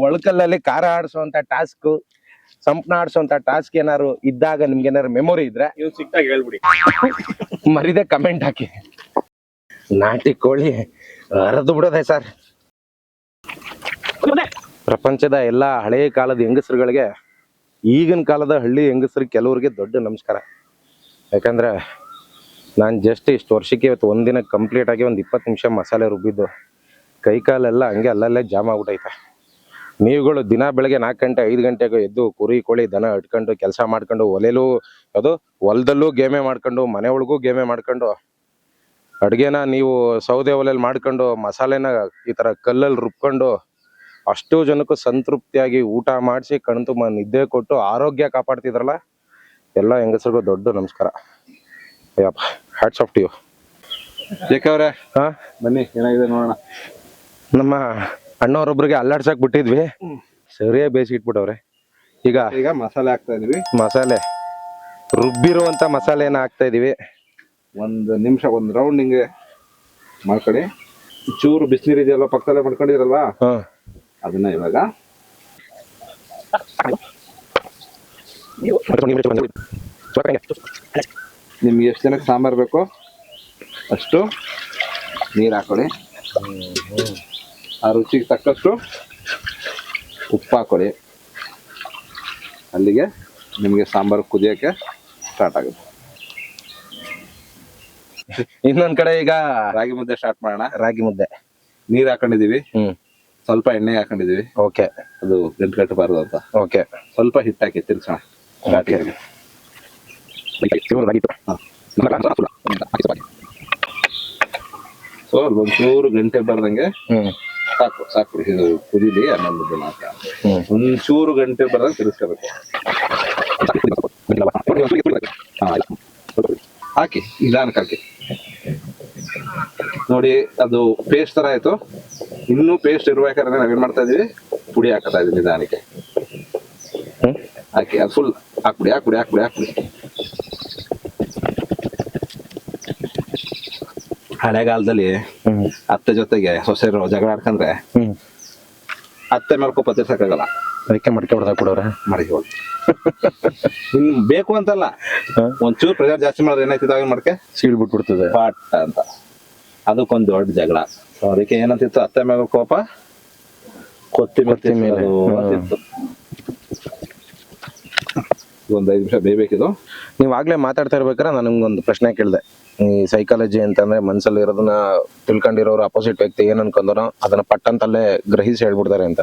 ಒಳಕಲ್ಲಲ್ಲಿ ಖಾರ ಆಡಿಸುವಂತ ಟಾಸ್ಕ್, ಸಂಪಣ ಆಡಿಸುವಂತ ಟಾಸ್ಕ್ ಏನಾದ್ರು ಇದ್ದಾಗ ನಿಮ್ಗೆ ಏನಾದ್ರು ಮೆಮೊರಿ ಇದ್ರೆ ಸಿಕ್ತಾಗ ಹೇಳ್ಬಿಡಿ, ಮರಿದೆ ಕಮೆಂಟ್ ಹಾಕಿ. ನಾಟಿ ಕೋಳಿ ಹರಿದು ಬಿಡೋದೆ ಸರ್. ಪ್ರಪಂಚದ ಎಲ್ಲಾ ಹಳೆ ಕಾಲದ ಹೆಂಗಸರುಗಳಿಗೆ ಈಗಿನ ಕಾಲದ ಹಳ್ಳಿ ಹೆಂಗಸರಿಗೆ ಕೆಲವ್ರಿಗೆ ದೊಡ್ಡ ನಮಸ್ಕಾರ. ಯಾಕಂದ್ರೆ ನಾನು ಜಸ್ಟ್ ಇಷ್ಟು ವರ್ಷಕ್ಕೆ ಇವತ್ತು ಒಂದಿನ ಕಂಪ್ಲೀಟ್ ಆಗಿ ಒಂದು 20 ನಿಮಿಷ ಮಸಾಲೆ ರುಬ್ಬಿದ್ದು, ಕೈ ಕಾಲೆಲ್ಲ ಹಂಗೆ ಅಲ್ಲಲ್ಲೇ ಜಾಮ್ ಆಗ್ಬಿಟ್ಟೈತೆ. ನೀವುಗಳು ದಿನ ಬೆಳಗ್ಗೆ 4 ಗಂಟೆ 5 ಗಂಟೆಗೆ ಎದ್ದು ಕುರಿ ಕೋಳಿ ದನ ಇಟ್ಕೊಂಡು ಕೆಲಸ ಮಾಡ್ಕೊಂಡು, ಒಲೆಲೂ ಅದು ಹೊಲದಲ್ಲೂ ಗೇಮೆ ಮಾಡ್ಕೊಂಡು, ಮನೆ ಒಳಗೂ ಗೇಮೆ ಮಾಡ್ಕೊಂಡು, ಅಡುಗೆನ ನೀವು ಸೌದೆ ಒಲೆಯಲ್ಲಿ ಮಾಡ್ಕೊಂಡು, ಮಸಾಲೆನ ಈ ಥರ ಕಲ್ಲಲ್ಲಿ ರುಬ್ಕೊಂಡು, ಅಷ್ಟು ಜನಕ್ಕೂ ಸಂತೃಪ್ತಿಯಾಗಿ ಊಟ ಮಾಡಿಸಿ ಕಣ್ತುಂಬ ನಿದ್ದೆ ಕೊಟ್ಟು ಆರೋಗ್ಯ ಕಾಪಾಡ್ತಿದ್ರಲ್ಲ, ಎಲ್ಲ ಹೆಂಗಸರಿಗೂ ದೊಡ್ಡ ನಮಸ್ಕಾರ. Ayyappa, hats off to you. ಅವ್ರೆ ಬನ್ನಿ, ಏನಾಗಿದೆ ನೋಡೋಣ. ನಮ್ಮ ಅಣ್ಣವ್ರೊಬ್ರಿಗೆ ಅಲ್ಲಾಡ್ಸಕ್ ಬಿಟ್ಟಿದ್ವಿ, ಸರಿಯಾಗಿ ಬೇಯಿಸಿಟ್ಬಿಟ್ಟವ್ರೆ. ಈಗ ಮಸಾಲೆ ಹಾಕ್ತಾ ಇದೀವಿ. ಮಸಾಲೆ ರುಬ್ಬಿರುವಂತ ಮಸಾಲೆನ ಹಾಕ್ತಾ ಇದೀವಿ. 1 ನಿಮಿಷ 1 ರೌಂಡ್ ಹಿಂಗೆ ಮಾಡ್ಕೊಳ್ಳಿ. ಚೂರು ಬಿಸಿನೀರು ಇದೆಯಲ್ಲ ಪಕ್ಕದಲ್ಲೇ ಮಾಡ್ಕೊಂಡಿರಲ್ವಾ, ಅದನ್ನ ಇವಾಗ ನಿಮ್ಗೆ ಎಷ್ಟು ಜನಕ್ಕೆ ಸಾಂಬಾರ್ ಬೇಕೋ ಅಷ್ಟು ನೀರು ಹಾಕೊಳ್ಳಿ. ಆ ರುಚಿಗೆ ತಕ್ಕಷ್ಟು ಉಪ್ಪು ಹಾಕೊಳ್ಳಿ. ಅಲ್ಲಿಗೆ ನಿಮಗೆ ಸಾಂಬಾರು ಕುದಿಯೋಕ್ಕೆ ಸ್ಟಾರ್ಟ್ ಆಗುತ್ತೆ. ಇನ್ನೊಂದ್ ಕಡೆ ಈಗ ರಾಗಿ ಮುದ್ದೆ ಸ್ಟಾರ್ಟ್ ಮಾಡೋಣ. ರಾಗಿ ಮುದ್ದೆ ನೀರು ಹಾಕೊಂಡಿದೀವಿ. ಸ್ವಲ್ಪ ಎಣ್ಣೆ ಹಾಕೊಂಡಿದೀವಿ, ಓಕೆ ಅದು ಗಂಟು ಕಟ್ಟಬಾರ್ದು ಅಂತ. ಓಕೆ ಸ್ವಲ್ಪ ಹಿಟ್ಟು ಹಾಕಿ ತಿರ್ಸೋಣ. ಸೊ ಒಂಚೂರು ಗಂಟೆ ಬರ್ದಂಗೆ ಸಾಕು ಇದು ಕುದೀಲಿ. ಹನ್ನೊಂದು ಮಾತ್ರ ಒಂಚೂರು ಗಂಟೆ ಬರ್ದಂಗೆ ತಿರ್ಸ್ಕೋಬೇಕು. ಹಾಕಿ ನಿಧಾನಕ್ಕೆ ಹಾಕಿ ನೋಡಿ, ಅದು ಪೇಸ್ಟ್ ತರ ಆಯ್ತು. ಇನ್ನೂ ಪೇಸ್ಟ್ ಇರ್ಬೇಕಾದ್ರೆ ನಾವೇನ್ ಮಾಡ್ತಾ ಇದೀವಿ, ಪುಡಿ ಹಾಕ್ತಾ ಇದೀವಿ ನಿಧಾನಕ್ಕೆ. ಹಾಕಿ ಅದು ಫುಲ್ ಹಾಕ್ಬಿಡಿ. ಹಳೆಗಾಲದಲ್ಲಿ ಅತ್ತೆ ಜೊತೆಗೆ ಸೊಸೆರು ಜಗಳ ಆಡ್ಕಂದ್ರೆ ಅತ್ತೆ ಮೇಲ್ಕೊಪ್ಪ ತಿರ್ಸಕ್ಕಾಗಲ್ಲ, ಅದಕ್ಕೆ ಮಡಿಕೆ ಹೊಡೆದಾಗ ಕೊಡೋರೆ ಮಡಿಕೆ ಇನ್ ಬೇಕು ಅಂತಲ್ಲ, ಒಂಚೂರು ಪ್ರೆಷರ್ ಜಾಸ್ತಿ ಮಾಡಿದ್ರೆ ಏನಾಯ್ತಿತ್ತು ಆಗಿನ ಮಡಕೆ ಸೀಳ್ ಬಿಟ್ಬಿಡ್ತದೆ ಪಾಟ್ ಅಂತ. ಅದಕ್ಕೊಂದು ದೊಡ್ಡ ಜಗಳ. ಸೊ ಅದಕ್ಕೆ ಏನಂತಿತ್ತು, ಅತ್ತೆ ಮೇಲೆ ಕೋಪ ಕೊತ್ತಿಮೀರಿ ಮೇಲೆ ಅಂತಿತ್ತು. ಒಂದ್ 5 ನಿಮಿಷ ಬೇಯಬೇಕಿದು. ನೀವ್ ಆಗ್ಲೇ ಮಾತಾಡ್ತಾ ಇರ್ಬೇಕಾದ್ರೆ ನಾನು ನಿಮ್ಗೊಂದು ಪ್ರಶ್ನೆ ಕೇಳಿದೆ. ಈ ಸೈಕಾಲಜಿ ಅಂತಂದ್ರೆ ಮನ್ಸಲ್ಲಿ ಇರೋದನ್ನ ತಿಳ್ಕೊಂಡಿರೋರು ಅಪೋಸಿಟ್ ವ್ಯಕ್ತಿ ಏನ್ ಅನ್ಕೊಂಡನೋ ಅದನ್ನ ಪಟ್ಟಂತಲ್ಲೇ ಗ್ರಹಿಸಿ ಹೇಳ್ಬಿಡ್ತಾರೆ ಅಂತ.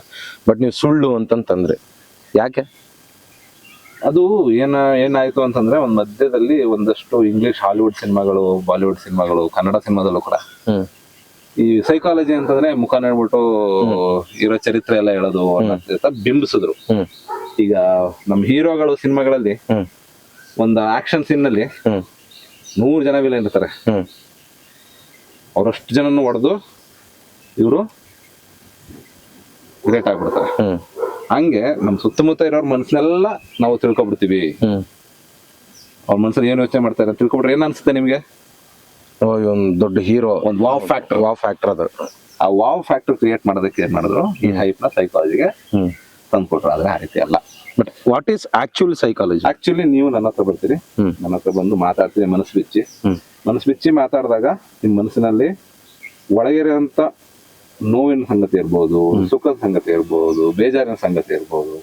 ಬಟ್ ನೀವು ಸುಳ್ಳು ಅಂತಂತಂದ್ರಿ, ಯಾಕೆ? ಅದು ಏನಾಯ್ತು ಅಂತಂದ್ರೆ, ಒಂದ್ ಮಧ್ಯದಲ್ಲಿ ಒಂದಷ್ಟು ಇಂಗ್ಲಿಷ್ ಹಾಲಿವುಡ್ ಸಿನಿಮಾಗಳು, ಬಾಲಿವುಡ್ ಸಿನಿಮಾಗಳು, ಕನ್ನಡ ಸಿನಿಮಾದಲ್ಲೂ ಕೂಡ ಈ ಸೈಕಾಲಜಿ ಅಂತಂದ್ರೆ ಮುಖ ನೋಡ್ಬಿಟ್ಟು ಇರೋ ಚರಿತ್ರೆ ಎಲ್ಲ ಹೇಳೋದು ಅಂತ ಬಿಂಬಿಸಿದ್ರು. ಈಗ ನಮ್ ಹೀರೋಗಳು ಸಿನಿಮಾಗಳಲ್ಲಿ ಒಂದು ಆಕ್ಷನ್ ಸೀನ್ ನಲ್ಲಿ 100 ಜನ ವಿಲನ್ ಇರ್ತಾರೆ, ಅವ್ರಷ್ಟು ಜನನು ಹೊಡೆದು ಇವರು ಗ್ರೇಟ್ ಆಗ್ಬಿಡ್ತಾರೆ. ಹಂಗೆ ನಮ್ ಸುತ್ತಮುತ್ತ ಇರೋರ್ ಮನ್ಸನ್ನೆಲ್ಲ ನಾವು ತಿಳ್ಕೊಬಿಡ್ತೀವಿ. ಅವ್ರ ಮನ್ಸಲ್ಲಿ ಏನ್ ಯೋಚನೆ ಮಾಡ್ತಾರೆ ತಿಳ್ಕೊಬಿಟ್ರೆ ಏನ್ ಅನ್ಸುತ್ತೆ ನಿಮ್ಗೆ? ಒಂದ್ ದೊಡ್ಡ ಹೀರೋ, ಒಂದು ವಾವ್ ಫ್ಯಾಕ್ಟರ್ ಅದು. ಆ ವಾವ್ ಫ್ಯಾಕ್ಟರ್ ಕ್ರಿಯೇಟ್ ಮಾಡೋದಕ್ಕೆ ಏನ್ ಮಾಡಿದ್ರು, ಈ ಹೈಪ್ ನ ಸೈಕಾಲಜಿಗೆ ತಂದ್ಕೊಟ್ರು. ಆದ್ರೆ ಆ ರೀತಿ ಅಲ್ಲ. But what is actual psychology? Actually ನೀವು ನನ್ನ ಹತ್ರ ಬರ್ತೀರಿ, ನನ್ನ ಹತ್ರ ಬಂದು ಮಾತಾಡ್ತೀರಿ, ಮನಸ್ಸು ಬಿಚ್ಚಿ ಮಾತಾಡಿದಾಗ ನಿಮ್ ಮನಸ್ಸಿನಲ್ಲಿ ಒಳಗಿರುವಂತ ನೋವಿನ ಸಂಗತಿ ಇರ್ಬೋದು, ಸುಖದ ಸಂಗತಿ ಇರ್ಬೋದು, ಬೇಜಾರಿನ ಸಂಗತಿ ಇರ್ಬೋದು,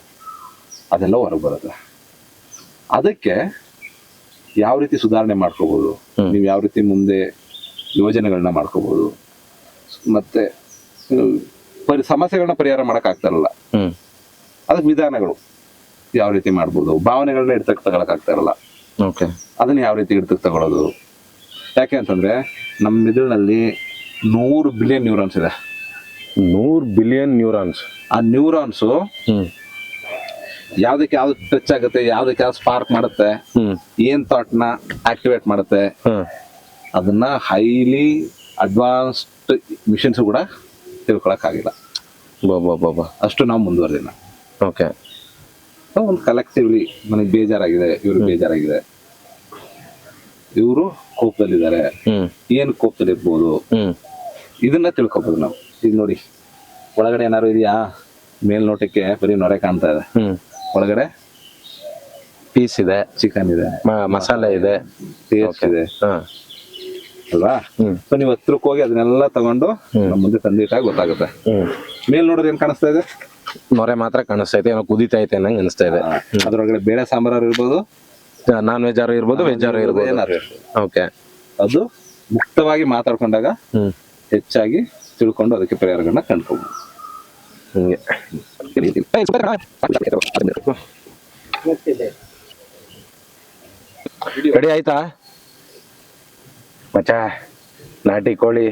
ಅದೆಲ್ಲ ಹೊರಗೆ ಬರುತ್ತೆ. ಅದಕ್ಕೆ ಯಾವ ರೀತಿ ಸುಧಾರಣೆ ಮಾಡ್ಕೋಬಹುದು, ನೀವು ಯಾವ ರೀತಿ ಮುಂದೆ ಯೋಜನೆಗಳನ್ನ ಮಾಡ್ಕೋಬಹುದು, ಮತ್ತೆ ಸಮಸ್ಯೆಗಳನ್ನ ಪರಿಹಾರ ಮಾಡಕ್ ಆಗ್ತಾರಲ್ಲ, ಅದಕ್ಕೆ ವಿಧಾನಗಳು ಯಾವ ರೀತಿ ಮಾಡ್ಬೋದು. ಭಾವನೆಗಳನ್ನ ಹಿಡ್ತಕ್ಕೆ ತಗೊಳಕ್ ಆಗ್ತಾ ಇರಲ್ಲ, ಅದನ್ನ ಯಾವ ರೀತಿ ಹಿಡ್ತಕ್ಕೆ ತಗೊಳ್ಳೋದು. ಯಾಕೆ ಅಂತಂದ್ರೆ ನಮ್ಮ ಮೆದುಳಿನಲ್ಲಿ 100 ಬಿಲಿಯನ್ ನ್ಯೂರಾನ್ಸ್ ಇದೆ. 100 ಬಿಲಿಯನ್ ನ್ಯೂರಾನ್ಸ್. ಆ ನ್ಯೂರಾನ್ಸು ಯಾವ್ದಕ್ಕೆ ಯಾವ್ದು ಟಚ್ ಆಗುತ್ತೆ, ಯಾವ್ದಕ್ಕೆ ಯಾವ್ದು ಸ್ಪಾರ್ಕ್ ಮಾಡುತ್ತೆ, ಏನ್ ಥಾಟ್ ನ ಆಕ್ಟಿವೇಟ್ ಮಾಡುತ್ತೆ, ಅದನ್ನ ಹೈಲಿ ಅಡ್ವಾನ್ಸ್ಡ್ ಮಿಷನ್ಸ್ ಕೂಡ ತಿಳ್ಕೊಳಕ್ ಆಗಿಲ್ಲ. ಅಷ್ಟು ನಾವು ಮುಂದುವರೆದಿನ. ಓಕೆ, ಒಂದು ಕಲೆಕ್ಟಿವ್ಲಿ ನನಗೆ ಬೇಜಾರಾಗಿದೆ, ಇವ್ರಿಗೆ ಬೇಜಾರಾಗಿದೆ, ಇವರು ಕೋಪದಲ್ಲಿದ್ದಾರೆ, ಏನ್ ಕೋಪದಲ್ಲಿ ಇರ್ಬೋದು, ಇದನ್ನ ತಿಳ್ಕೊಬೋದು ನಾವು. ಈಗ ನೋಡಿ, ಒಳಗಡೆ ಏನಾದ್ರು ಇದೆಯಾ? ಮೇಲ್ನೋಟಕ್ಕೆ ಬರೀ ನೊರೆ ಕಾಣ್ತಾ ಇದೆ, ಒಳಗಡೆ ಪೀಸ್ ಇದೆ, ಚಿಕನ್ ಇದೆ, ಮಸಾಲೆ ಇದೆ, ಟೇಸ್ಟ್ ಇದೆ ಅಲ್ವಾ? ಸೊ ನೀವು ಹತ್ರಕ್ಕೆ ಹೋಗಿ ಅದನ್ನೆಲ್ಲ ತಗೊಂಡು ನಮ್ಮ ಮುಂದೆ ತಂದಿಟ್ಟಾಗ ಗೊತ್ತಾಗುತ್ತೆ. ಮೇಲ್ ನೋಡಿದ್ರೆ ಏನ್ ಕಾಣಿಸ್ತಾ ಇದೆ? ನೊರೆ ಮಾತ್ರ ಕಾಣಿಸ್ತಾ ಇದೆ, ಏನೋ ಕುದಿತಾ ಐತೆ ಅನ್ನಂಗೆ ಅನಿಸ್ತಾ ಇದೆ. ಅದ್ರೊಳಗಡೆ ಬೇಳೆ ಸಾಂಬಾರು ಇರ್ಬೋದು, ನಾನ್ ವೆಜ್ ಆರು ಇರ್ಬೋದು, ವೆಜ್ ಆರು ಇರ್ಬೋದು, ಏನಾರು. ಓಕೆ, ಅದು ಮುಕ್ತವಾಗಿ ಮಾತಾಡ್ಕೊಂಡಾಗ ಹೆಚ್ಚಾಗಿ ತಿಳ್ಕೊಂಡು ಅದಕ್ಕೆ ಪರಿಹಾರಗಳನ್ನ ಕಂಡ್ಕೋಬಹುದು. ರೆಡಿ ಆಯ್ತಾ ಮಚ್ಚ? ನಾಟಿ ಕೋಳಿ,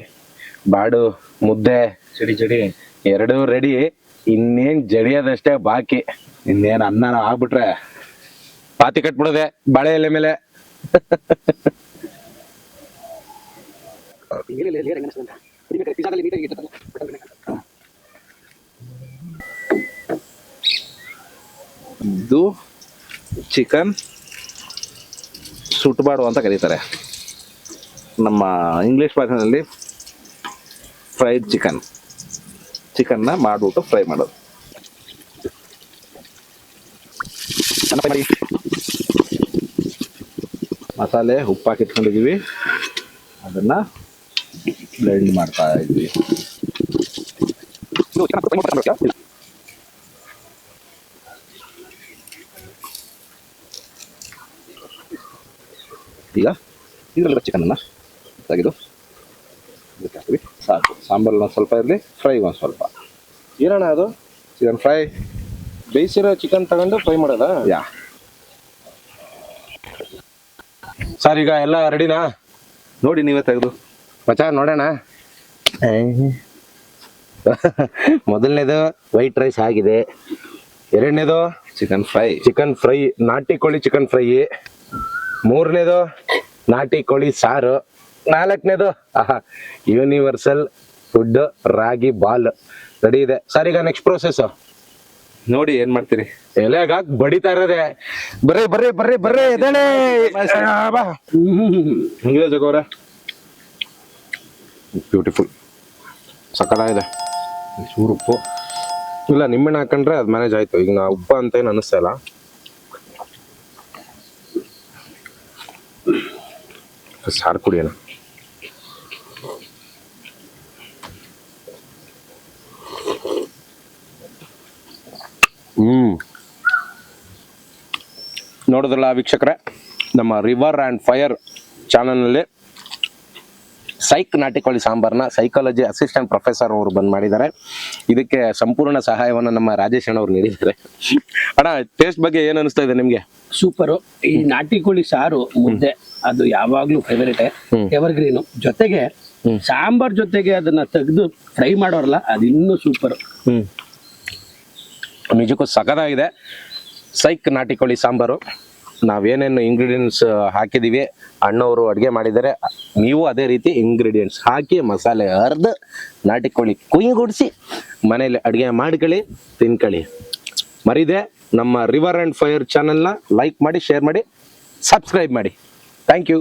ಬಾಡು, ಮುದ್ದೆ, ಜಡಿ ಎರಡೂ ರೆಡಿ. ಇನ್ನೇನ್ ಜಡಿಯೋದಷ್ಟೇ ಬಾಕಿ. ಇನ್ನೇನ್ ಅನ್ನ ಆಗ್ಬಿಟ್ರೆ ಪಾತಿ ಕಟ್ಬಿಡೋದೆ ಬಾಳೆ ಎಲೆ ಮೇಲೆ. ಇದು ಚಿಕನ್ ಸುಟ್ಬಾಡು ಅಂತ ಕರೀತಾರೆ. ನಮ್ಮ ಇಂಗ್ಲಿಷ್ ಭಾಷೆಯಲ್ಲಿ ಫ್ರೈಡ್ ಚಿಕನ್ನ ಮಾಡ್ಬಿಟ್ಟು ಫ್ರೈ ಮಾಡೋದು. ಮಸಾಲೆ ಉಪ್ಪು ಹಾಕಿ ಇಟ್ಕೊಂಡಿದೀವಿ, ಅದನ್ನ ಬ್ಲೆಂಡ್ ಮಾಡ್ತಾ ಇದ್ವಿ. ಈಗ ಇದರಲ್ಲಿ ಚಿಕನ್ನ ತೆಗೆದು ಇದಕ್ಕೆ ಹಾಕ್ತೀವಿ. ಸಾಕು. ಸಾಂಬಾರಲ್ಲಿ ಒಂದು ಸ್ವಲ್ಪ ಇರಲಿ, ಫ್ರೈಗೆ ಒಂದು ಸ್ವಲ್ಪ. ಏನಣ್ಣ ಅದು ಚಿಕನ್ ಫ್ರೈ. ಬೇಯಿಸಿರೋ ಚಿಕನ್ ತಗೊಂಡು ಫ್ರೈ ಮಾಡೋದಾ? ಯಾ. ಸರ್ ಈಗ ಎಲ್ಲ ರೆಡಿನಾ? ನೋಡಿ ನೀವೇ ತೆಗೆದು. ಮಚ್ಚ ನೋಡೋಣ. ಮೊದಲನೇದು ವೈಟ್ ರೈಸ್ ಆಗಿದೆ, ಎರಡನೇದು ಚಿಕನ್ ಫ್ರೈ. ಚಿಕನ್ ಫ್ರೈ, ನಾಟಿ ಕೋಳಿ ಚಿಕನ್ ಫ್ರೈ, ಮೂರನೇದು ನಾಟಿ ಕೋಳಿ ಸಾರು, ನಾಲ್ಕನೇದು ಯೂನಿವರ್ಸಲ್ ಫುಡ್ ರಾಗಿ ಬಾಲ್ ರೆಡಿ ಇದೆ. ಸರ್ ಈಗ ನೆಕ್ಸ್ಟ್ ಪ್ರೋಸೆಸ್ ನೋಡಿ ಏನ್ ಮಾಡ್ತೀರಿ. ಎಲೆಗ ಬಡಿತಾ ಇರೋದೆ. ಬರ್ರಿ ಬರ್ರಿ ಬರ್ರಿ ಬರ್ರಿ ಎದೇಳೆ ಹಿಂಗಿದೆ ಜಗೋರ. ಬ್ಯೂಟಿಫುಲ್, ಸಕ್ಕತ್ತಾಗಿದೆ. ಚೂರು ಉಪ್ಪು ಇಲ್ಲ, ನಿಂಬೆಣ್ಣೆ ಹಾಕೊಂಡ್ರೆ ಅದು ಮ್ಯಾನೇಜ್ ಆಯ್ತು. ಈಗ ನಾ ಉಪ್ಪ ಅಂತ ಏನು ಅನ್ನಿಸ್ತಾ ಇಲ್ಲ. ಸಾರು ಕುಡಿಯೋಣ. ನೋಡಿದ್ರಲ್ಲ ವೀಕ್ಷಕರೇ, ನಮ್ಮ ರಿವರ್ ಆ್ಯಂಡ್ ಫೈರ್ ಚಾನಲ್ನಲ್ಲಿ ಸೈಕ್ ನಾಟಿಕೋಳಿ ಸಾಂಬಾರನ್ನ ಸೈಕಾಲಜಿ ಅಸಿಸ್ಟೆಂಟ್ ಪ್ರೊಫೆಸರ್ ಅವರು ಬಂದು ಮಾಡಿದ್ದಾರೆ. ಇದಕ್ಕೆ ಸಂಪೂರ್ಣ ಸಹಾಯವನ್ನು ನಮ್ಮ ರಾಜೇಶ್ ಅಣ್ಣ ಅವ್ರು ನೀಡಿದ್ದಾರೆ. ಅಣ್ಣ, ಟೇಸ್ಟ್ ಬಗ್ಗೆ ಏನು ಅನಿಸ್ತಾ ಇದೆ ನಿಮಗೆ? ಸೂಪರು. ಈ ನಾಟಿ ಕೋಳಿ ಸಾರು ಮುದ್ದೆ ಅದು ಯಾವಾಗ್ಲೂ ಫೇವರೇಟ್, ಎವರ್ಗ್ರೀನು. ಜೊತೆಗೆ ಸಾಂಬಾರ್ ಜೊತೆಗೆ ಅದನ್ನ ತೆಗೆದು ಫ್ರೈ ಮಾಡೋರಲ್ಲ, ಅದು ಇನ್ನೂ ಸೂಪರ್. ನಿಜಕ್ಕೂ ಸಖತ್ತಾಗಿದೆ. ಸೈಕ್ ನಾಟಿಕೋಳಿ ಸಾಂಬಾರು ನಾವೇನೇನು ಇಂಗ್ರೀಡಿಯೆಂಟ್ಸ್ ಹಾಕಿದೀವಿ, ಅಣ್ಣವರು ಅಡುಗೆ ಮಾಡಿದ್ದಾರೆ, ನೀವು ಅದೇ ರೀತಿ ಇಂಗ್ರೀಡಿಯೆಂಟ್ಸ್ ಹಾಕಿ ಮಸಾಲೆ ಅರ್ದು ನಾಟಿಕೋಳಿ ಕುಯ್ಗುಡಿಸಿ ಮನೇಲಿ ಅಡುಗೆ ಮಾಡ್ಕೊಳ್ಳಿ, ತಿನ್ಕೊಳ್ಳಿ. ಮರಿದೆ ನಮ್ಮ ರಿವರ್ ಆ್ಯಂಡ್ ಫೈರ್ ಚಾನಲ್ನ ಲೈಕ್ ಮಾಡಿ, ಶೇರ್ ಮಾಡಿ, ಸಬ್ಸ್ಕ್ರೈಬ್ ಮಾಡಿ. Thank you.